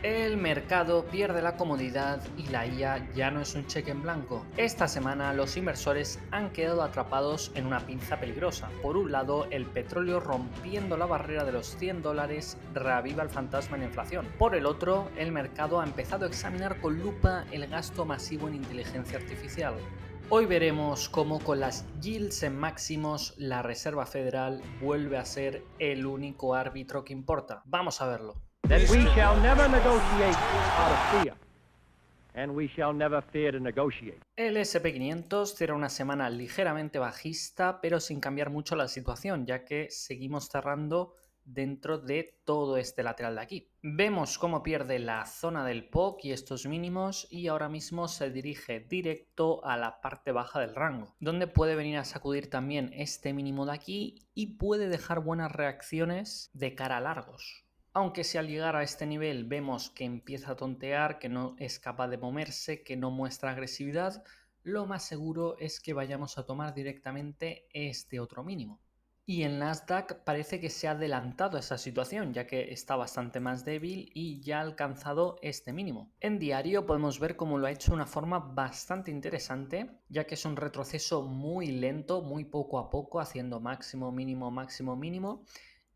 El mercado pierde la comodidad y la IA ya no es un cheque en blanco. Esta semana los inversores han quedado atrapados en una pinza peligrosa. Por un lado, el petróleo rompiendo la barrera de los $100 reaviva el fantasma en inflación. Por el otro, el mercado ha empezado a examinar con lupa el gasto masivo en inteligencia artificial. Hoy veremos cómo con las yields en máximos la Reserva Federal vuelve a ser el único árbitro que importa. Vamos a verlo. That we shall never negotiate out of fear, and we shall never fear to negotiate. El SP500 cierra una semana ligeramente bajista, pero sin cambiar mucho la situación, ya que seguimos cerrando dentro de todo este lateral de aquí. Vemos cómo pierde la zona del POC y estos mínimos y ahora mismo se dirige directo a la parte baja del rango, donde puede venir a sacudir también este mínimo de aquí y puede dejar buenas reacciones de cara a largos. Aunque si al llegar a este nivel vemos que empieza a tontear, que no es capaz de moverse, que no muestra agresividad, lo más seguro es que vayamos a tomar directamente este otro mínimo. Y el Nasdaq parece que se ha adelantado a esa situación, ya que está bastante más débil y ya ha alcanzado este mínimo. En diario podemos ver cómo lo ha hecho de una forma bastante interesante, ya que es un retroceso muy lento, muy poco a poco, haciendo máximo, mínimo, máximo, mínimo.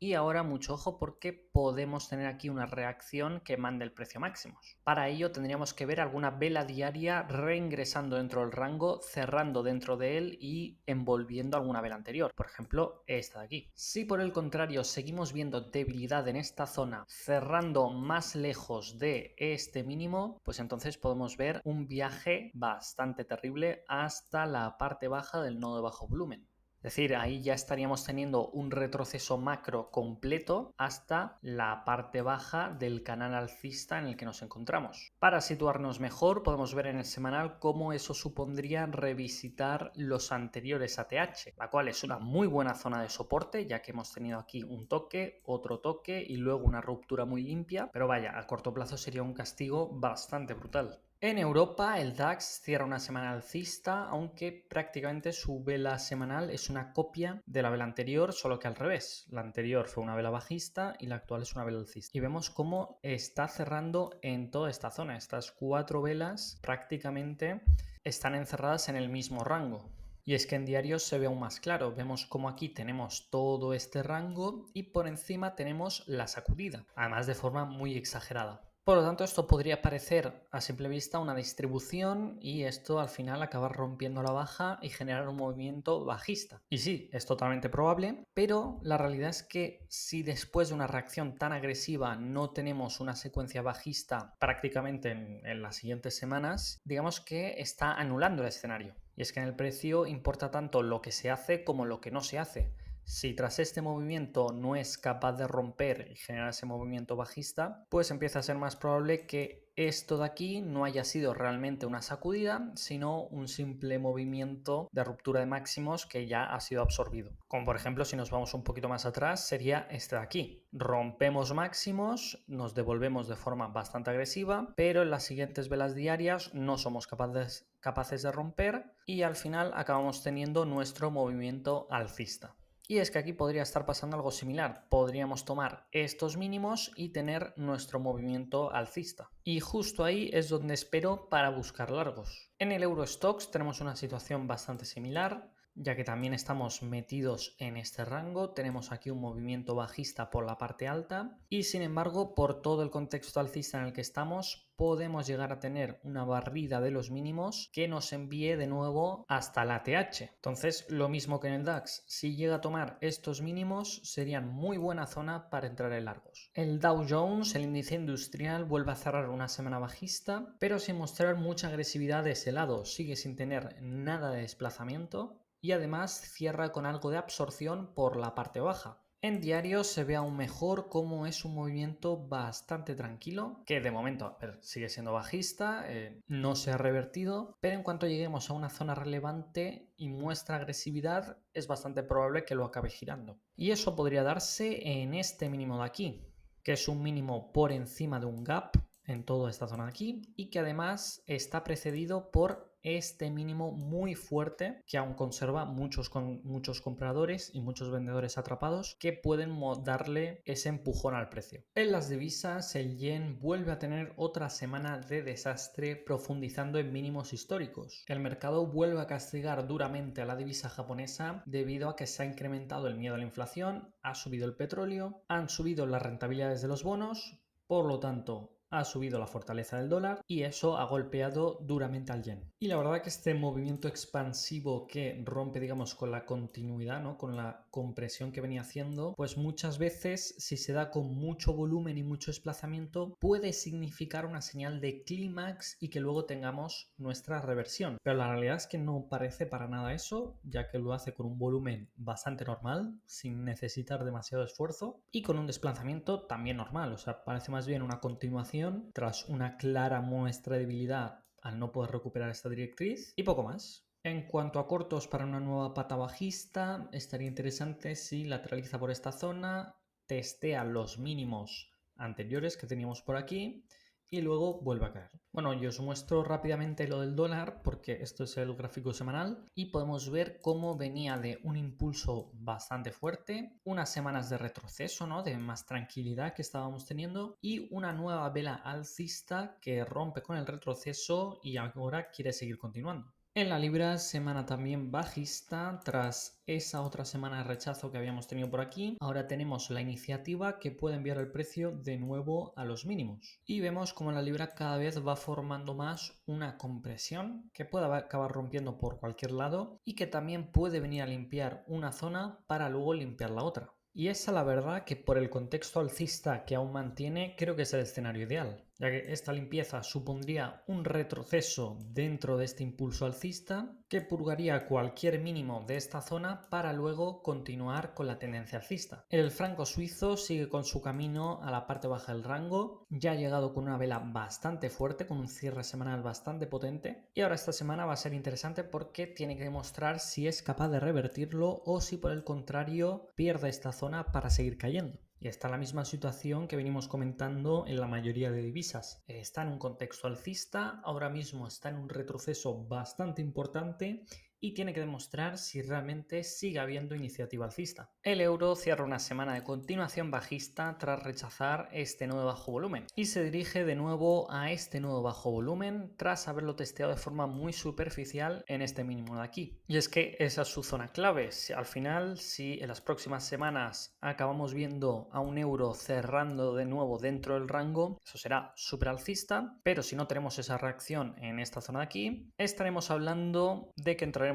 Y ahora mucho ojo porque podemos tener aquí una reacción que mande el precio máximos. Para ello tendríamos que ver alguna vela diaria reingresando dentro del rango, cerrando dentro de él y envolviendo alguna vela anterior. Por ejemplo, esta de aquí. Si por el contrario seguimos viendo debilidad en esta zona, cerrando más lejos de este mínimo, pues entonces podemos ver un viaje bastante terrible hasta la parte baja del nodo de bajo volumen. Es decir, ahí ya estaríamos teniendo un retroceso macro completo hasta la parte baja del canal alcista en el que nos encontramos. Para situarnos mejor, podemos ver en el semanal cómo eso supondría revisitar los anteriores ATH, la cual es una muy buena zona de soporte, ya que hemos tenido aquí un toque, otro toque y luego una ruptura muy limpia, pero vaya, a corto plazo sería un castigo bastante brutal. En Europa, el DAX cierra una semana alcista, aunque prácticamente su vela semanal es una copia de la vela anterior, solo que al revés. La anterior fue una vela bajista y la actual es una vela alcista. Y vemos cómo está cerrando en toda esta zona. Estas cuatro velas prácticamente están encerradas en el mismo rango. Y es que en diarios se ve aún más claro. Vemos cómo aquí tenemos todo este rango y por encima tenemos la sacudida, además de forma muy exagerada. Por lo tanto, esto podría parecer a simple vista una distribución y esto al final acabar rompiendo la baja y generar un movimiento bajista. Y sí, es totalmente probable, pero la realidad es que si después de una reacción tan agresiva no tenemos una secuencia bajista prácticamente en las siguientes semanas, digamos que está anulando el escenario. Y es que en el precio importa tanto lo que se hace como lo que no se hace. Si tras este movimiento no es capaz de romper y generar ese movimiento bajista, pues empieza a ser más probable que esto de aquí no haya sido realmente una sacudida, sino un simple movimiento de ruptura de máximos que ya ha sido absorbido. Como por ejemplo, si nos vamos un poquito más atrás, sería este de aquí. Rompemos máximos, nos devolvemos de forma bastante agresiva, pero en las siguientes velas diarias no somos capaces de romper y al final acabamos teniendo nuestro movimiento alcista. Y es que aquí podría estar pasando algo similar. Podríamos tomar estos mínimos y tener nuestro movimiento alcista. Y justo ahí es donde espero para buscar largos. En el Eurostoxx tenemos una situación bastante similar, ya que también estamos metidos en este rango. Tenemos aquí un movimiento bajista por la parte alta y sin embargo, por todo el contexto alcista en el que estamos, podemos llegar a tener una barrida de los mínimos que nos envíe de nuevo hasta la TH. Entonces, lo mismo que en el DAX, si llega a tomar estos mínimos, serían muy buena zona para entrar en largos. El Dow Jones, el índice industrial, vuelve a cerrar una semana bajista, pero sin mostrar mucha agresividad de ese lado. Sigue sin tener nada de desplazamiento y además cierra con algo de absorción por la parte baja. En diario se ve aún mejor cómo es un movimiento bastante tranquilo, que de momento a ver, sigue siendo bajista, no se ha revertido, pero en cuanto lleguemos a una zona relevante y muestra agresividad, es bastante probable que lo acabe girando. Y eso podría darse en este mínimo de aquí, que es un mínimo por encima de un gap en toda esta zona de aquí y que además está precedido por este mínimo muy fuerte que aún conserva muchos compradores y muchos vendedores atrapados que pueden darle ese empujón al precio. En las divisas, el yen vuelve a tener otra semana de desastre profundizando en mínimos históricos. El mercado vuelve a castigar duramente a la divisa japonesa debido a que se ha incrementado el miedo a la inflación, ha subido el petróleo, han subido las rentabilidades de los bonos, por lo tanto ha subido la fortaleza del dólar y eso ha golpeado duramente al yen. Y la verdad que este movimiento expansivo que rompe, digamos, con la continuidad, ¿no? Con la compresión que venía haciendo, pues muchas veces, si se da con mucho volumen y mucho desplazamiento, puede significar una señal de clímax y que luego tengamos nuestra reversión. Pero la realidad es que no parece para nada eso, ya que lo hace con un volumen bastante normal, sin necesitar demasiado esfuerzo y con un desplazamiento también normal. O sea, parece más bien una continuación tras una clara muestra de debilidad al no poder recuperar esta directriz y poco más. En cuanto a cortos para una nueva pata bajista, estaría interesante si lateraliza por esta zona, testea los mínimos anteriores que teníamos por aquí y luego vuelve a caer. Bueno, yo os muestro rápidamente lo del dólar porque esto es el gráfico semanal y podemos ver cómo venía de un impulso bastante fuerte, unas semanas de retroceso, ¿no? De más tranquilidad que estábamos teniendo y una nueva vela alcista que rompe con el retroceso y ahora quiere seguir continuando. En la libra, semana también bajista, tras esa otra semana de rechazo que habíamos tenido por aquí, ahora tenemos la iniciativa que puede enviar el precio de nuevo a los mínimos. Y vemos como la libra cada vez va formando más una compresión que puede acabar rompiendo por cualquier lado y que también puede venir a limpiar una zona para luego limpiar la otra. Y esa la verdad que por el contexto alcista que aún mantiene, creo que es el escenario ideal, ya que esta limpieza supondría un retroceso dentro de este impulso alcista que purgaría cualquier mínimo de esta zona para luego continuar con la tendencia alcista. El franco suizo sigue con su camino a la parte baja del rango, ya ha llegado con una vela bastante fuerte, con un cierre semanal bastante potente y ahora esta semana va a ser interesante porque tiene que demostrar si es capaz de revertirlo o si por el contrario pierde esta zona para seguir cayendo. Y está en la misma situación que venimos comentando en la mayoría de divisas. Está en un contexto alcista, ahora mismo está en un retroceso bastante importante y tiene que demostrar si realmente sigue habiendo iniciativa alcista. El euro cierra una semana de continuación bajista tras rechazar este nuevo bajo volumen y se dirige de nuevo a este nuevo bajo volumen tras haberlo testeado de forma muy superficial en este mínimo de aquí. Y es que esa es su zona clave. Al final, si en las próximas semanas acabamos viendo a un euro cerrando de nuevo dentro del rango, eso será súper alcista, pero si no tenemos esa reacción en esta zona de aquí, estaremos hablando de que entraremos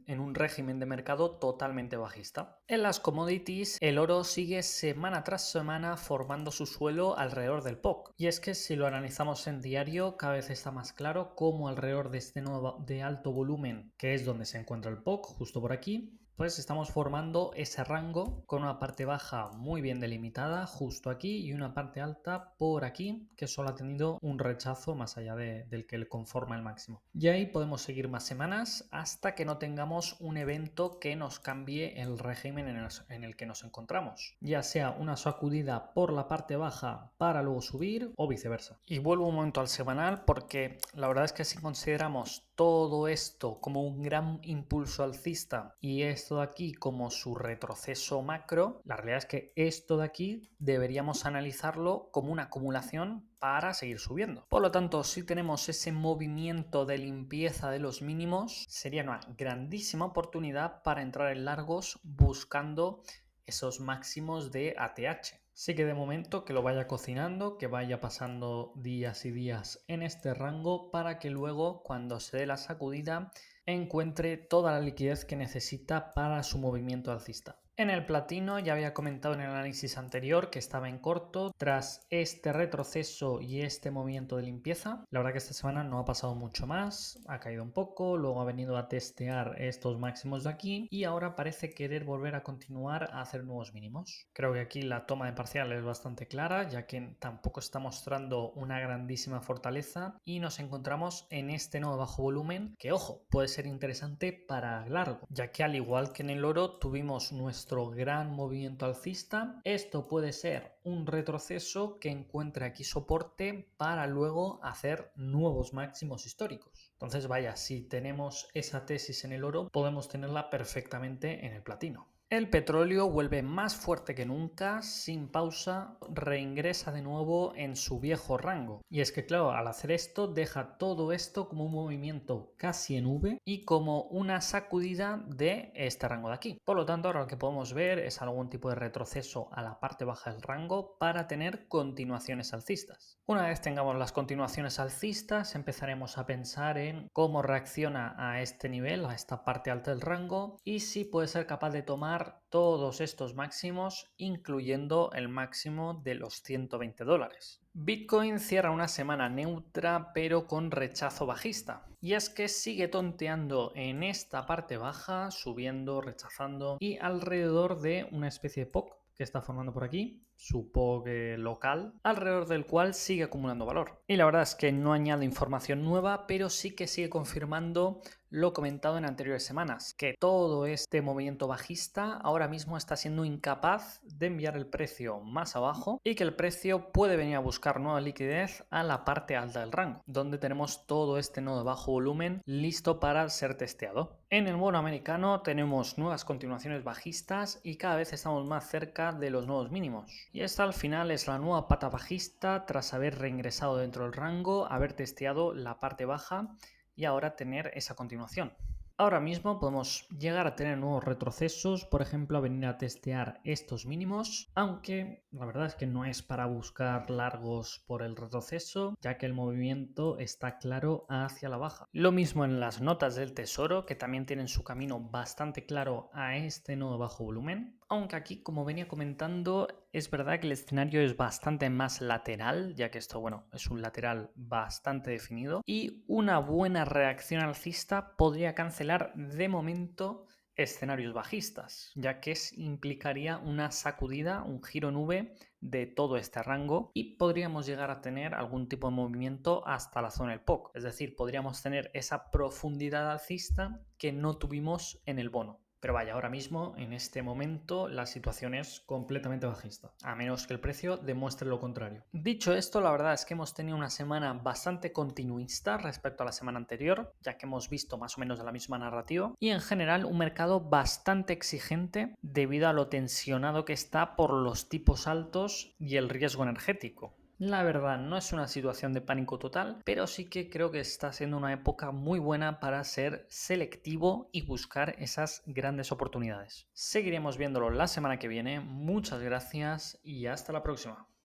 en un régimen de mercado totalmente bajista. En las commodities, el oro sigue semana tras semana formando su suelo alrededor del POC. Y es que si lo analizamos en diario, cada vez está más claro cómo alrededor de este nodo de alto volumen, que es donde se encuentra el POC, justo por aquí, pues estamos formando ese rango con una parte baja muy bien delimitada justo aquí y una parte alta por aquí que solo ha tenido un rechazo más allá del que le conforma el máximo. Y ahí podemos seguir más semanas hasta que no tengamos un evento que nos cambie el régimen en el que nos encontramos, ya sea una sacudida por la parte baja para luego subir o viceversa. Y vuelvo un momento al semanal porque la verdad es que si consideramos todo esto como un gran impulso alcista y esto de aquí como su retroceso macro, la realidad es que esto de aquí deberíamos analizarlo como una acumulación para seguir subiendo. Por lo tanto, si tenemos ese movimiento de limpieza de los mínimos, sería una grandísima oportunidad para entrar en largos buscando esos máximos de ATH. Sí que de momento que lo vaya cocinando, que vaya pasando días y días en este rango para que luego cuando se dé la sacudida encuentre toda la liquidez que necesita para su movimiento alcista. En el platino ya había comentado en el análisis anterior que estaba en corto tras este retroceso y este movimiento de limpieza. La verdad que esta semana no ha pasado mucho más, ha caído un poco, luego ha venido a testear estos máximos de aquí y ahora parece querer volver a continuar a hacer nuevos mínimos. Creo que aquí la toma de parcial es bastante clara ya que tampoco está mostrando una grandísima fortaleza y nos encontramos en este nuevo bajo volumen que, ojo, puede ser interesante para largo, ya que al igual que en el oro tuvimos nuestro nuestro gran movimiento alcista. Esto puede ser un retroceso que encuentre aquí soporte para luego hacer nuevos máximos históricos. Entonces, vaya, si tenemos esa tesis en el oro, podemos tenerla perfectamente en el platino. El petróleo vuelve más fuerte que nunca, sin pausa, reingresa de nuevo en su viejo rango. Y es que claro, al hacer esto deja todo esto como un movimiento casi en V y como una sacudida de este rango de aquí. Por lo tanto, ahora lo que podemos ver es algún tipo de retroceso a la parte baja del rango para tener continuaciones alcistas. Una vez tengamos las continuaciones alcistas, empezaremos a pensar en cómo reacciona a este nivel, a esta parte alta del rango, y si puede ser capaz de tomar todos estos máximos, incluyendo el máximo de los $120. Bitcoin cierra una semana neutra pero con rechazo bajista. Y es que sigue tonteando en esta parte baja, subiendo, rechazando y alrededor de una especie de POC que está formando por aquí, su POC local, alrededor del cual sigue acumulando valor. Y la verdad es que no añade información nueva, pero sí que sigue confirmando lo comentado en anteriores semanas, que todo este movimiento bajista ahora mismo está siendo incapaz de enviar el precio más abajo y que el precio puede venir a buscar nueva liquidez a la parte alta del rango, donde tenemos todo este nodo de bajo volumen listo para ser testeado. En el bono americano tenemos nuevas continuaciones bajistas y cada vez estamos más cerca de los nuevos mínimos. Y esta al final es la nueva pata bajista tras haber reingresado dentro del rango, haber testeado la parte baja y ahora tener esa continuación. Ahora mismo podemos llegar a tener nuevos retrocesos, por ejemplo, a venir a testear estos mínimos, aunque la verdad es que no es para buscar largos por el retroceso, ya que el movimiento está claro hacia la baja. Lo mismo en las notas del tesoro, que también tienen su camino bastante claro a este nodo bajo volumen, aunque aquí, como venía comentando, es verdad que el escenario es bastante más lateral, ya que esto, bueno, es un lateral bastante definido, y una buena reacción alcista podría cancelar de momento escenarios bajistas, ya que implicaría una sacudida, un giro en V de todo este rango y podríamos llegar a tener algún tipo de movimiento hasta la zona del POC. Es decir, podríamos tener esa profundidad alcista que no tuvimos en el bono. Pero vaya, ahora mismo, en este momento, la situación es completamente bajista, a menos que el precio demuestre lo contrario. Dicho esto, la verdad es que hemos tenido una semana bastante continuista respecto a la semana anterior, ya que hemos visto más o menos la misma narrativa, y en general un mercado bastante exigente debido a lo tensionado que está por los tipos altos y el riesgo energético. La verdad, no es una situación de pánico total, pero sí que creo que está siendo una época muy buena para ser selectivo y buscar esas grandes oportunidades. Seguiremos viéndolo la semana que viene. Muchas gracias y hasta la próxima.